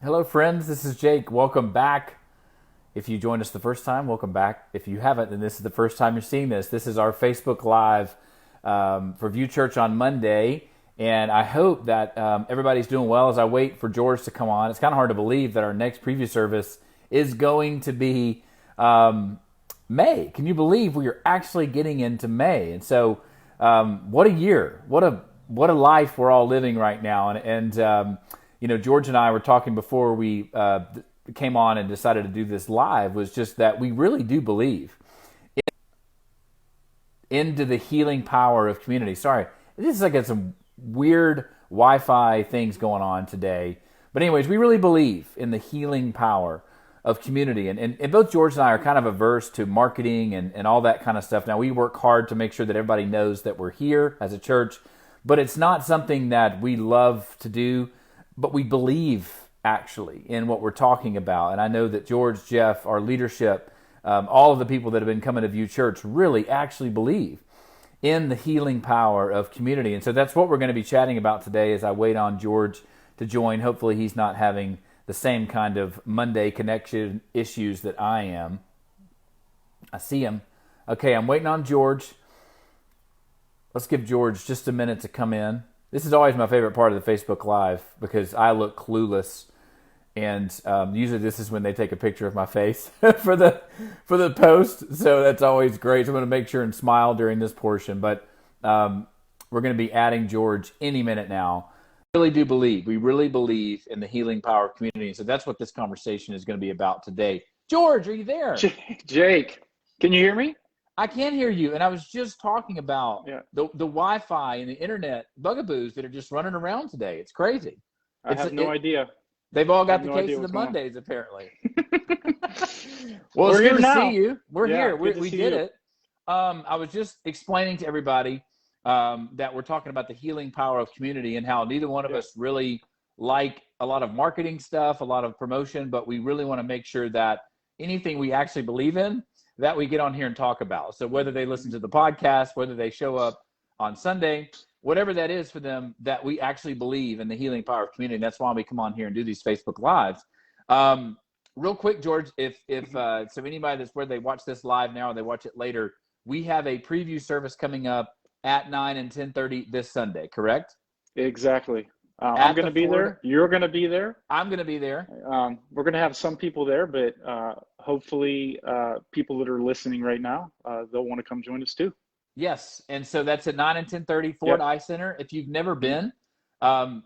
Hello, friends. This is Jake. Welcome back. If you joined us the first time, welcome back. If you haven't, then this is the first time you're seeing this. This is our Facebook Live for View Church on Monday. And I hope that everybody's doing well as I wait for George to come on. It's kind of hard to believe that our next preview service is going to be May. Can you believe we are actually getting into May? And so, what a year! What a life we're all living right now. George and I were talking before we came on and decided to do this live. Was just that we really do believe into the healing power of community. Sorry, this is like some weird Wi-Fi things going on today. But anyways, we really believe in the healing power of community. And both George and I are kind of averse to marketing and all that kind of stuff. Now, we work hard to make sure that everybody knows that we're here as a church, but it's not something that we love to do, but we believe actually in what we're talking about. And I know that George, Jeff, our leadership, all of the people that have been coming to View Church really actually believe in the healing power of community. And so that's what we're going to be chatting about today as I wait on George to join. Hopefully he's not having the same kind of Monday connection issues that I am. I see him. Okay, I'm waiting on George. Let's give George just a minute to come in. This is always my favorite part of the Facebook Live because I look clueless. And usually this is when they take a picture of my face for the post. So that's always great. So I'm going to make sure and smile during this portion. But we're going to be adding George any minute now. We really believe in the healing power of community. So that's what this conversation is going to be about today. George, are you there? Jake, can you hear me? I can hear you. And I was just talking about the Wi-Fi and the internet bugaboos that are just running around today. It's crazy. I have no idea. They've all got the case of the Mondays, apparently. Well, it's we're good here to now. see you. We're here. We did you. it. I was just explaining to everybody that we're talking about the healing power of community and how neither one of us really like a lot of marketing stuff, a lot of promotion, but we really want to make sure that anything we actually believe in, that we get on here and talk about. So whether they listen to the podcast, whether they show up on Sunday, whatever that is for them, that we actually believe in the healing power of community. And that's why we come on here and do these Facebook Lives. Real quick, George, if so anybody that's where they watch this live now or they watch it later, we have a preview service coming up at 9 and 10:30 this Sunday, correct? Exactly. I'm going to be there. You're going to be there. I'm going to be there. We're going to have some people there, but hopefully people that are listening right now, they'll want to come join us too. Yes, and so that's at 9 and 10:30 Ford Eye Center. If you've never been,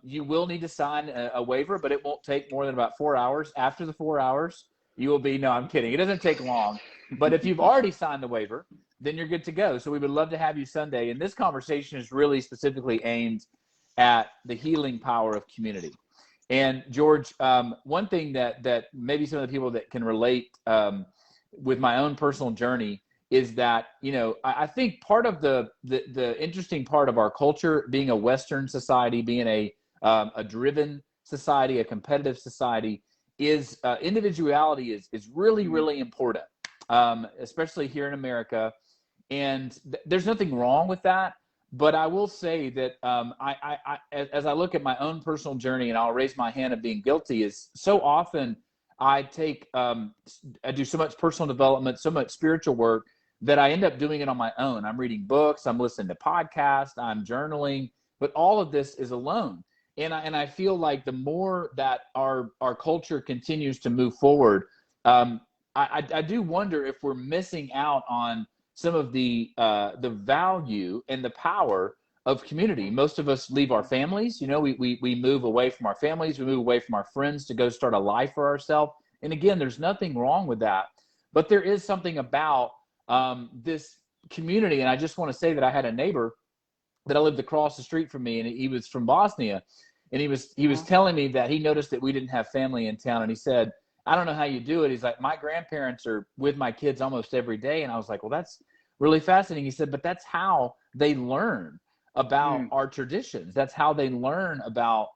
you will need to sign a waiver, but it won't take more than about 4 hours. After the 4 hours, you will be, no, I'm kidding. It doesn't take long. But if you've already signed the waiver, then you're good to go. So we would love to have you Sunday. And this conversation is really specifically aimed at the healing power of community. And George, one thing that maybe some of the people that can relate with my own personal journey is that, I think part of the interesting part of our culture, being a Western society, being a driven society, a competitive society, is individuality is really, really important, especially here in America. And there's nothing wrong with that. But I will say that as I look at my own personal journey, and I'll raise my hand of being guilty, is so often I do so much personal development, so much spiritual work, that I end up doing it on my own. I'm reading books, I'm listening to podcasts, I'm journaling, but all of this is alone. And I feel like the more that our culture continues to move forward, I do wonder if we're missing out on some of the value and the power of community. Most of us leave our families. We move away from our families, we move away from our friends to go start a life for ourselves. And again, there's nothing wrong with that, but there is something about this community. And I just want to say that I had a neighbor that I lived across the street from me, and he was from Bosnia, and he was telling me that he noticed that we didn't have family in town, and he said, I don't know how you do it. He's like, my grandparents are with my kids almost every day. And I was like, well, that's really fascinating. He said, but that's how they learn about our traditions. That's how they learn about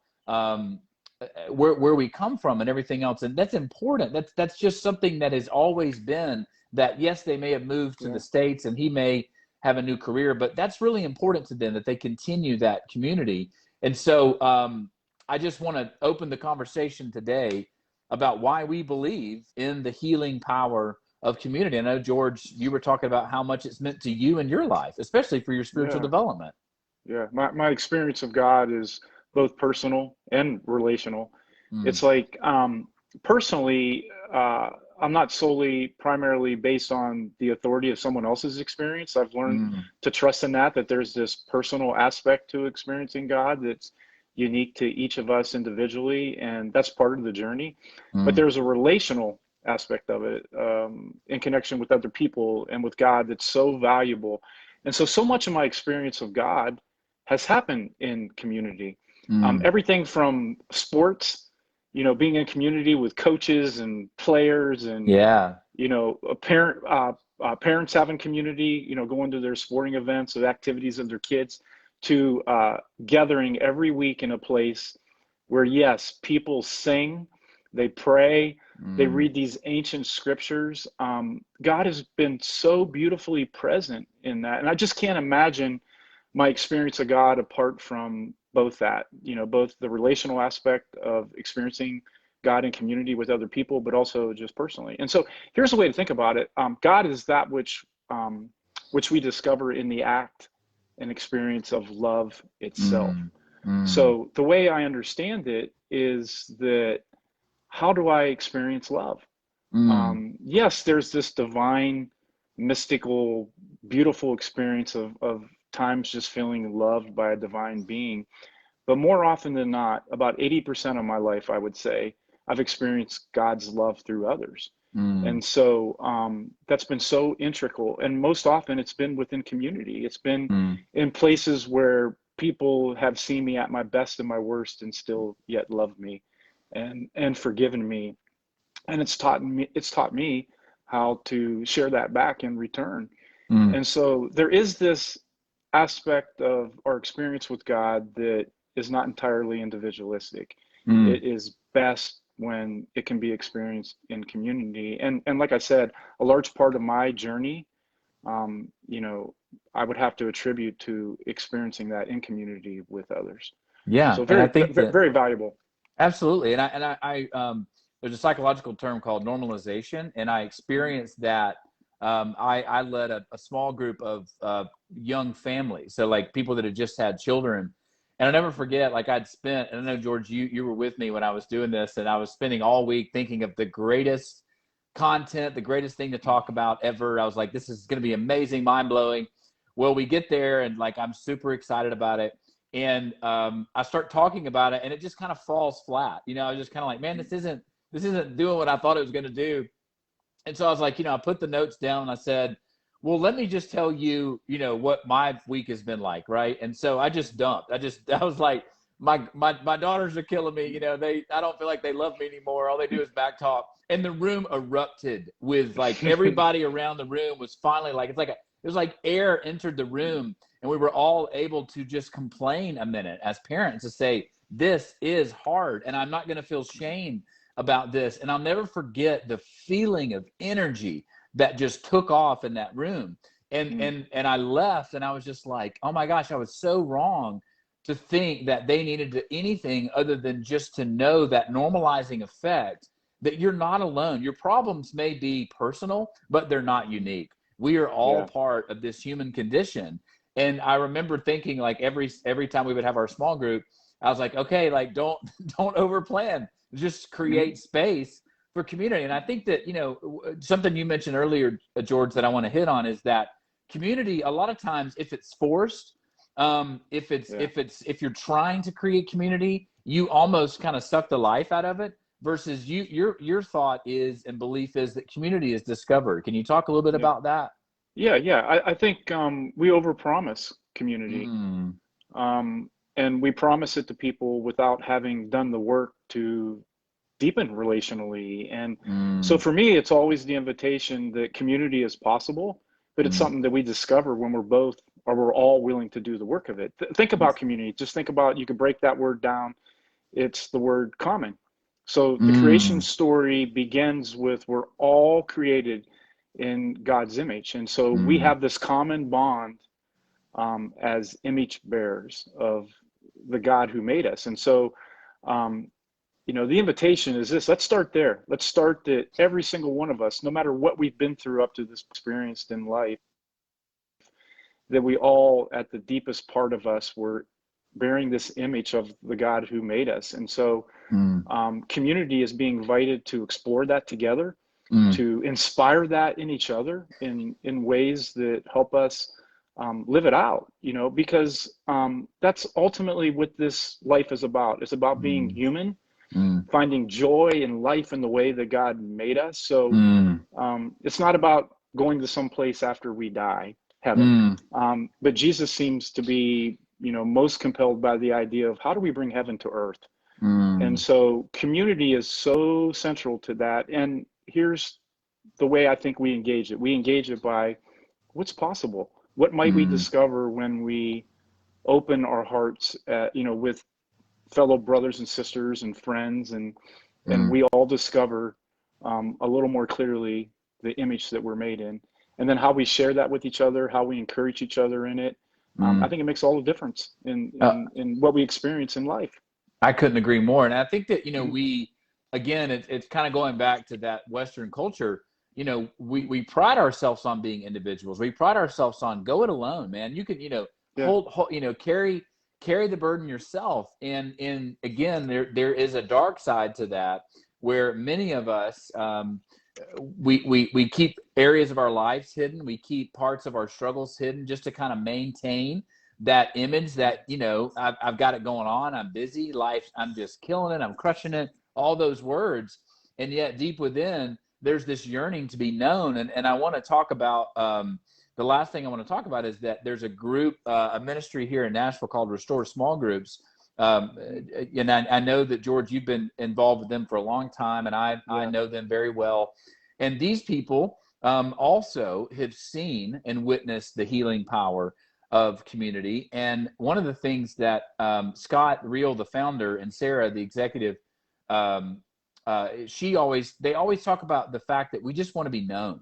where we come from and everything else. And that's important. That's just something that has always been that, yes, they may have moved to the States and he may have a new career, but that's really important to them, that they continue that community. And so I just want to open the conversation today about why we believe in the healing power of community. I know, George, you were talking about how much it's meant to you in your life, especially for your spiritual Yeah. development. Yeah. My experience of God is both personal and relational. Mm, It's like, personally, I'm not solely primarily based on the authority of someone else's experience. I've learned mm, to trust in that there's this personal aspect to experiencing God that's unique to each of us individually, and that's part of the journey. But mm, there's a relational aspect of it, in connection with other people and with God, that's so valuable. And so much of my experience of God has happened in community. mm. Everything from sports, being in community with coaches and players, and Yeah. parents having community, going to their sporting events or activities of their kids, to gathering every week in a place where, yes, people sing, they pray, they Mm, read these ancient scriptures. God has been so beautifully present in that, and I just can't imagine my experience of God apart from both that, both the relational aspect of experiencing God in community with other people, but also just personally. And so here's a way to think about it. God is that which we discover in the act and experience of love itself. mm, mm, So the way I understand it is that, how do I experience love? mm. Yes, there's this divine, mystical, beautiful experience of times just feeling loved by a divine being. But more often than not, about 80% of my life, I would say, I've experienced God's love through others. Mm, And so, that's been so integral. And most often it's been within community. It's been mm. in places where people have seen me at my best and my worst and still yet loved me and forgiven me. And it's taught me how to share that back in return. Mm, And so there is this aspect of our experience with God that is not entirely individualistic. mm. It is best when it can be experienced in community. And like I said, a large part of my journey, um, you know, I would have to attribute to experiencing that in community with others. Yeah, So and I very, think that very valuable. absolutely, there's a psychological term called normalization, and I Mhm. experienced that. I led a small group of young families, so like people that had just had children, and I never forget. Like I'd spent, and I know George, you were with me when I was doing this, and I was spending all week thinking of the greatest content, the greatest thing to talk about ever. I was like, this is going to be amazing, mind blowing. Well, we get there, and like I'm super excited about it, and I start talking about it, and it just kind of falls flat. I was just kind of like, man, this isn't doing what I thought it was going to do. And so I was like, I put the notes down. And I said, well, let me just tell you, what my week has been like, right? And so I just dumped. I was like, my daughters are killing me. I don't feel like they love me anymore. All they do is back talk. And the room erupted with like everybody around the room was finally like, it was like air entered the room, and we were all able to just complain a minute as parents to say, this is hard, and I'm not going to feel shame about this. And I'll never forget the feeling of energy that just took off in that room. And Mm, and I left, and I was just like, oh my gosh, I was so wrong to think that they needed anything other than just to know that normalizing effect, that you're not alone. Your problems may be personal, but they're not unique. We are all yeah. part of this human condition. And I remember thinking, like, every time we would have our small group, I was like, okay, like don't overplan, just Mhm. create space for community. And I think that, something you mentioned earlier, George, that I want to hit on is that community, a lot of times, if it's forced, Yeah. if you're trying to create community, you almost kind of suck the life out of it, versus your thought is and belief is that community is discovered. Can you talk a little bit Yeah. about that? Yeah. Yeah. I think, we overpromise community. Mm, And we promise it to people without having done the work to deepen relationally. And so mm, for me, it's always the invitation that community is possible, but it's mm, something that we discover when we're all willing to do the work of it. Think about community. Just think about, you could break that word down. It's the word common. So the creation mm, story begins with, we're all created in God's image. And so we mm, have this common bond, as image bearers of the God who made us. And so, The invitation is this: let's start there. Let's start that every single one of us, no matter what we've been through up to this experience in life, that we all, at the deepest part of us, were bearing this image of the God who made us. And so community is being invited to explore that together, to inspire that in each other in ways that help us live it out, because that's ultimately what this life is about. It's about being human, finding joy in life in the way that God made us. So it's not about going to some place after we die, heaven. But Jesus seems to be, most compelled by the idea of how do we bring heaven to earth? And so community is so central to that. And here's the way I think we engage it. We engage it by what's possible. What might we discover when we open our hearts, with fellow brothers and sisters and friends, and we all discover a little more clearly the image that we're made in, and then how we share that with each other, how we encourage each other in it. I think it makes all the difference in what we experience in life. I couldn't agree more. And I think that, it's kind of going back to that Western culture. We pride ourselves on being individuals. We pride ourselves on go it alone, man. You can, carry the burden yourself. And again, there is a dark side to that, where many of us, we keep areas of our lives hidden. We keep parts of our struggles hidden just to kind of maintain that image that, I've got it going on. I'm busy. Life, I'm just killing it. I'm crushing it. All those words. And yet deep within, there's this yearning to be known. And I want to talk about, the last thing I want to talk about is that there's a group, a ministry here in Nashville called Restore Small Groups. And I know that, George, you've been involved with them for a long time, and I know them very well. And these people also have seen and witnessed the healing power of community. And one of the things that Scott Reel, the founder, and Sarah, the executive, they always talk about the fact that we just want to be known,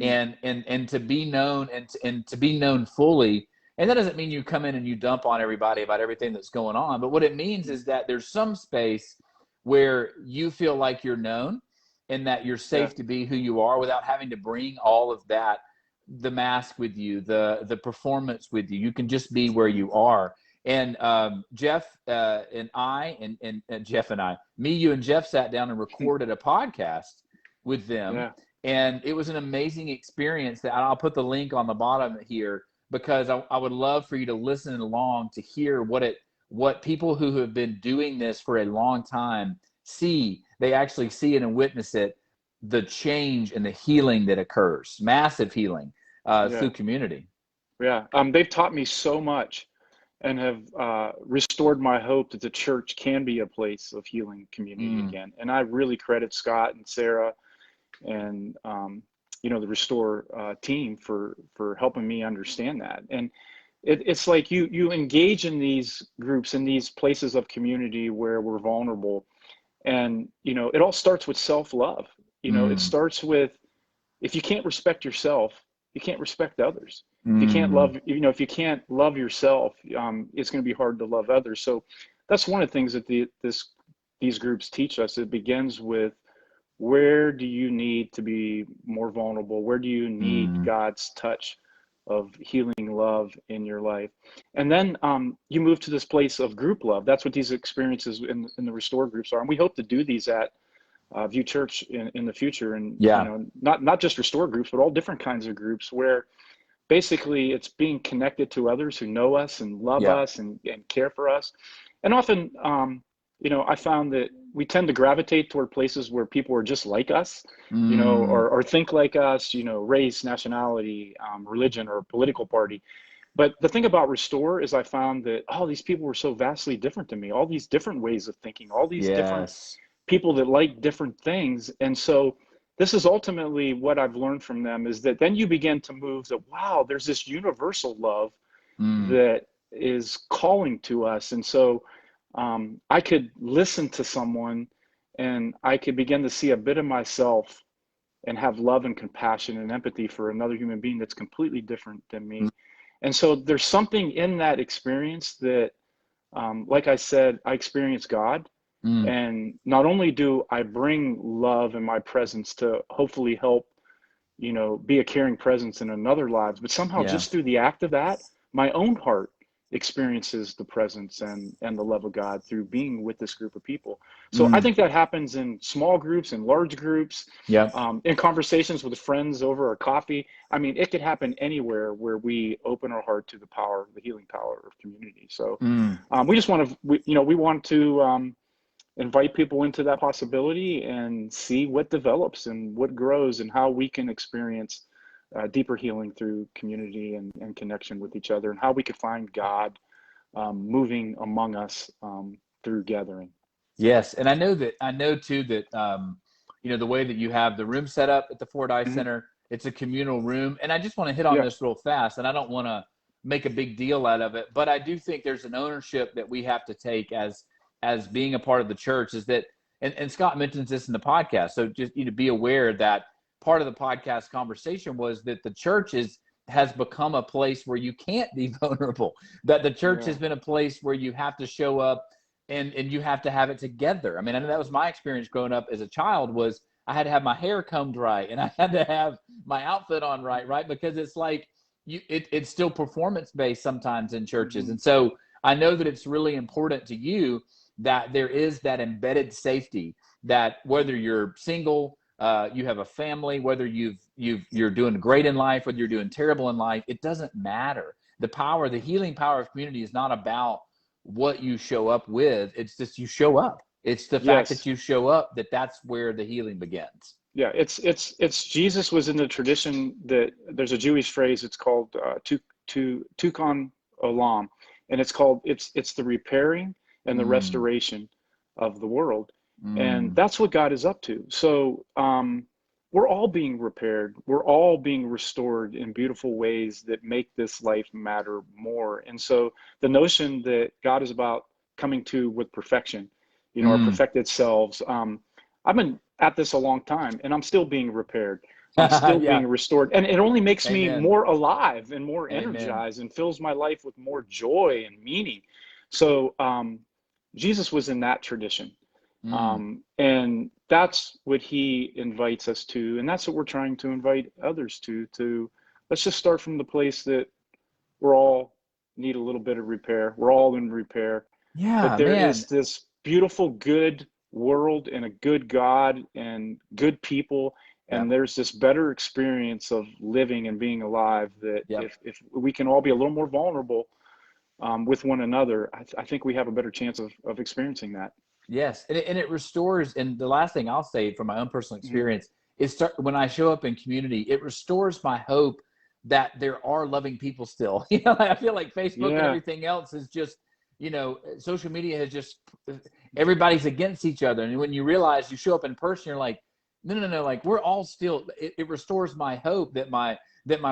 and to be known, and to be known fully. And that doesn't mean you come in and you dump on everybody about everything that's going on. But what it means is that there's some space where you feel like you're known, and that you're safe to be who you are without having to bring all of that, the mask with you, the performance with you. You can just be where you are. And Jeff and I, and Jeff and I, me, you, and Jeff sat down and recorded a podcast with them. Yeah. And it was an amazing experience that I'll put the link on the bottom here, because I would love for you to listen along to hear what people who have been doing this for a long time see. They actually see it and witness it, the change and the healing that occurs, massive healing through community. Yeah, they've taught me so much, and have restored my hope that the church can be a place of healing community again. And I really credit Scott and Sarah and the Restore team for helping me understand that. And it's like you engage in these groups, in these places of community where we're vulnerable, and it all starts with self-love. It starts with, if you can't respect yourself, you can't respect others. If you can't love, if you can't love yourself, it's going to be hard to love others. So that's one of the things that these groups teach us. It begins with, where do you need to be more vulnerable? Where do you need God's touch of healing love in your life? And then you move to this place of group love. That's what these experiences in the Restore groups are. And we hope to do these at View Church in the future. And not just Restore groups, but all different kinds of groups, where basically it's being connected to others who know us and love us and care for us. And often, I found that we tend to gravitate toward places where people are just like us, or think like us, race, nationality, religion, or political party. But the thing about Restore is I found that, these people were so vastly different than me, all these different ways of thinking, all these different people that like different things. And so this is ultimately what I've learned from them, is that then you begin to move that, wow, there's this universal love that is calling to us. And so I could listen to someone, and I could begin to see a bit of myself and have love and compassion and empathy for another human being that's completely different than me. And so there's something in that experience that, like I said, I experienced God. And not only do I bring love and my presence to hopefully help, be a caring presence in another lives, but somehow Yeah. just through the act of that, my own heart experiences the presence and the love of God through being with this group of people. So I think that happens in small groups, in large groups, Yep. in conversations with friends over a coffee. I mean, it could happen anywhere where we open our heart to the power, the healing power of community. So we just want to, we want to invite people into that possibility and see what develops and what grows and how we can experience deeper healing through community and connection with each other, and how we could find God moving among us through gathering. Yes, and I know too that the way that you have the room set up at the Ford Eye Mm-hmm. Center, it's a communal room, and I just want to hit on Yeah. this real fast, and I don't want to make a big deal out of it, but I do think there's an ownership that we have to take as being a part of the church. Is that, and Scott mentions this in the podcast, so just be aware that part of the podcast conversation was that the church has become a place where you can't be vulnerable, that the church has been a place where you have to show up and you have to have it together. I mean, I know that was my experience growing up as a child. Was I had to have my hair combed right, and I had to have my outfit on right, because it's like it's still performance based sometimes in churches. Mm-hmm. And so I know that it's really important to you that there is that embedded safety, that whether you're single, you have a family, whether you're doing great in life, whether you're doing terrible in life, it doesn't matter. The healing power of community is not about what you show up with. It's just you show up. It's the fact that you show up that's where the healing begins. Yeah, it's Jesus was in the tradition that there's a Jewish phrase. It's called tukon olam, and it's the repairing and the restoration of the world, and that's what God is up to. So we're all being repaired. We're all being restored in beautiful ways that make this life matter more. And so the notion that God is about coming to with perfection, our perfected selves. I've been at this a long time, and I'm still being repaired. I'm still being restored. And it only makes me more alive and more energized and fills my life with more joy and meaning. So Jesus was in that tradition. And that's what he invites us to. And that's what we're trying to invite others to let's just start from the place that we're all need a little bit of repair. We're all in repair. Yeah, but there man. is this beautiful, good world and a good God and good people. And there's this better experience of living and being alive that if we can all be a little more vulnerable with one another, I think we have a better chance of experiencing that. Yes, and it restores. And the last thing I'll say from my own personal experience is when I show up in community, it restores my hope that there are loving people still. I feel like Facebook and everything else is just, social media has just, everybody's against each other. And when you realize you show up in person, you're like, no, like we're all still, it restores my hope that my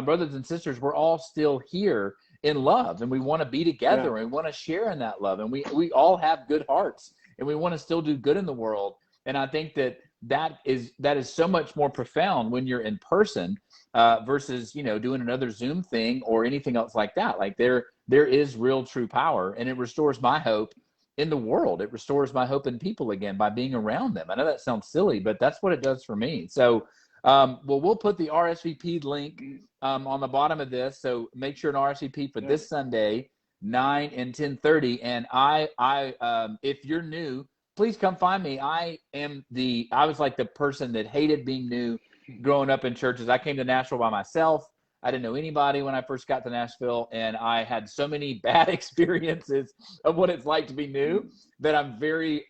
brothers and sisters, we're all still here in love, and we want to be together and want to share in that love. And we all have good hearts, and we want to still do good in the world. And I think that is so much more profound when you're in person versus, doing another Zoom thing or anything else like that. Like there is real true power, and it restores my hope in the world. It restores my hope in people again by being around them. I know that sounds silly, but that's what it does for me. So, we'll put the RSVP link on the bottom of this. So make sure an RSVP for this Sunday, 9 and 10:30. And I if you're new, please come find me. I was like the person that hated being new growing up in churches. I came to Nashville by myself. I didn't know anybody when I first got to Nashville, and I had so many bad experiences of what it's like to be new that I'm very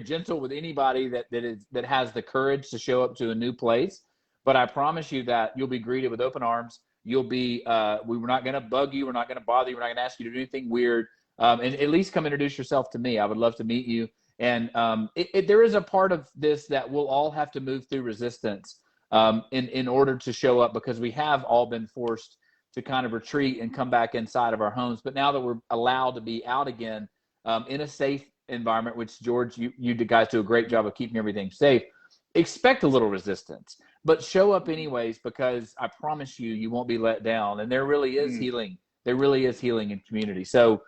gentle with anybody that has the courage to show up to a new place. But I promise you that you'll be greeted with open arms. You'll be we're not going to bug you. We're not going to bother you. We're not going to ask you to do anything weird. And at least come introduce yourself to me. I would love to meet you. And there is a part of this that we'll all have to move through resistance in order to show up, because we have all been forced to kind of retreat and come back inside of our homes. But now that we're allowed to be out again in a safe environment, which George, you guys do a great job of keeping everything safe, expect a little resistance, but show up anyways, because I promise you won't be let down. And there really is healing. There really is healing in community. So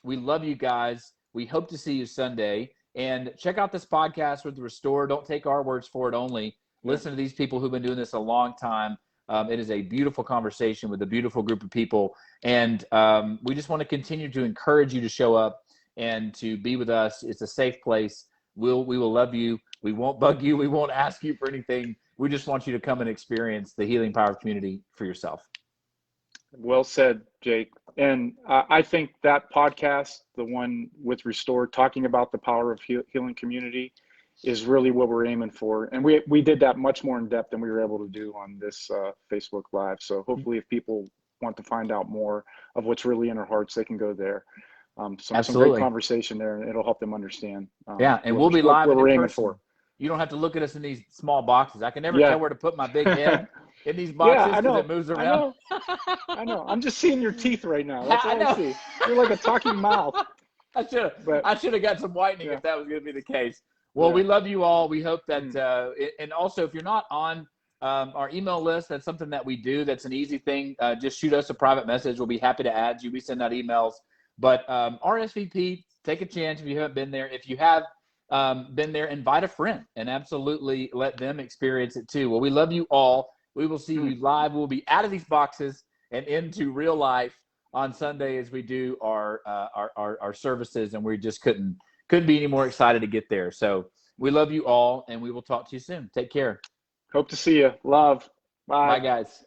we love you guys. We hope to see you Sunday. And check out this podcast with the Restore. Don't take our words for it only. Listen to these people who've been doing this a long time. It is a beautiful conversation with a beautiful group of people. And we just want to continue to encourage you to show up and to be with us. It's a safe place. We will love you. We won't bug you. We won't ask you for anything. We just want you to come and experience the healing power of community for yourself. Well said, Jake. And I think that podcast, the one with Restore, talking about the power of healing community, is really what we're aiming for. And we did that much more in depth than we were able to do on this Facebook Live. So hopefully if people want to find out more of what's really in our hearts, they can go there. Some great conversation there, and it'll help them understand. And we'll be live what we're aiming for. You don't have to look at us in these small boxes. I can never tell where to put my big head in these boxes because it moves around. I know. I'm just seeing your teeth right now. That's all I see. You're like a talking mouth. I should have got some whitening if that was going to be the case. Well, we love you all. We hope that, and also if you're not on our email list, that's something that we do. That's an easy thing. Just shoot us a private message. We'll be happy to add you. We send out emails. But RSVP, take a chance if you haven't been there. If you have been there, invite a friend and absolutely let them experience it too. Well, we love you all. We will see you live. We'll be out of these boxes and into real life on Sunday as we do our services, and we just couldn't be any more excited to get there. So we love you all, and we will talk to you soon. Take care. Hope to see you. Love. Bye. Bye, guys.